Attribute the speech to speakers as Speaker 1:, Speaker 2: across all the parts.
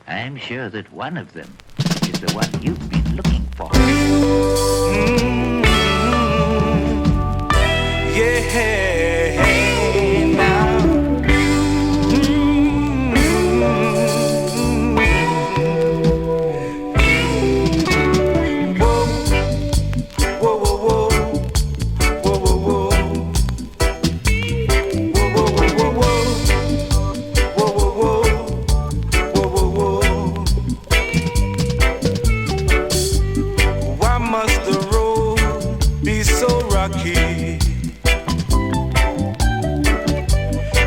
Speaker 1: I'm sure that one of them is the one you've been looking for.
Speaker 2: Yeah, now. Whoa, whoa, whoa, whoa, whoa, whoa, whoa, whoa, whoa, whoa, whoa, whoa, whoa. Why must the road be so rocky?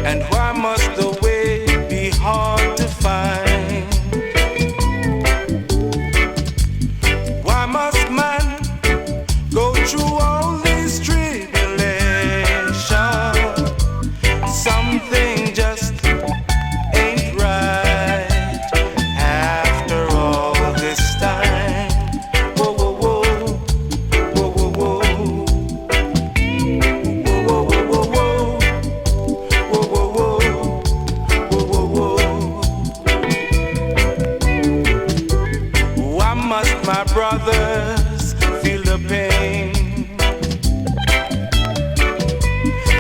Speaker 2: And why must the way be hard to find? Why must man go through all these tribulations? Something just ain't right after all this time. Whoa, whoa, whoa, whoa, whoa, whoa, whoa, whoa, whoa, whoa. Whoa, whoa, whoa, whoa, whoa, whoa. Why must my brothers feel the pain?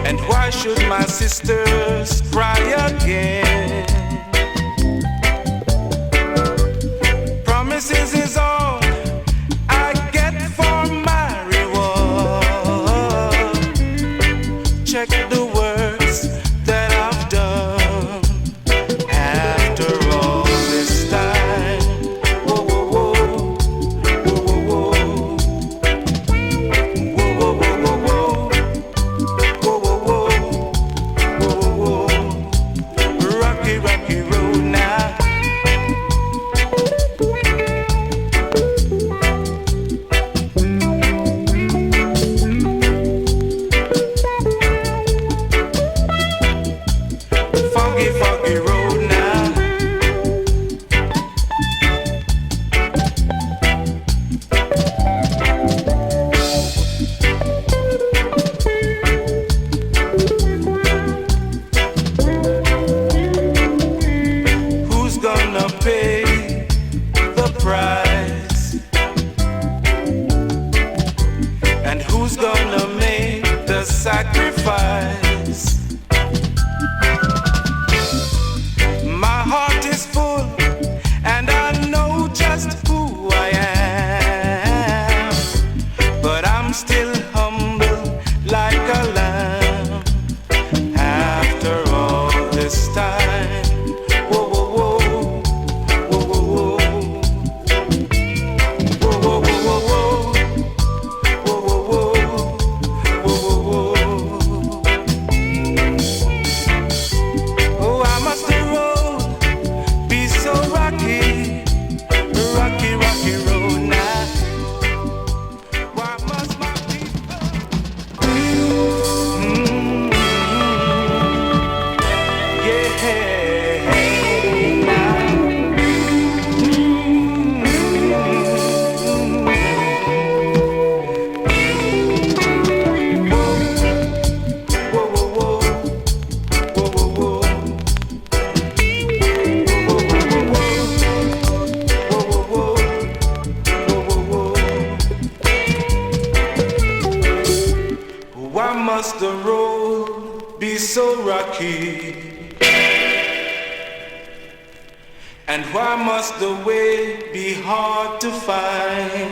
Speaker 2: And why should my sisters cry again? Promises is all I get for my reward. Check the works that I've done after all this time. Whoa, whoa, whoa, whoa, whoa, whoa, whoa, whoa, whoa, whoa, whoa, whoa, whoa, whoa. Rocky, rocky road now. Foggy, foggy road now. Who's gonna pay the price? And who's gonna make the sacrifice? My heart is full, and I know just who I am. But I'm still humble like a lamb after all this time. Whoa, whoa, whoa, whoa, whoa, whoa, whoa, whoa, whoa, whoa, whoa, whoa, whoa, whoa, oh, why must the road be so rocky? Rocky, rocky road now. Why must my people? Yeah, now. Whoa, whoa, whoa, whoa, whoa, whoa. Why must the road be so rocky? And why must the way be hard to find?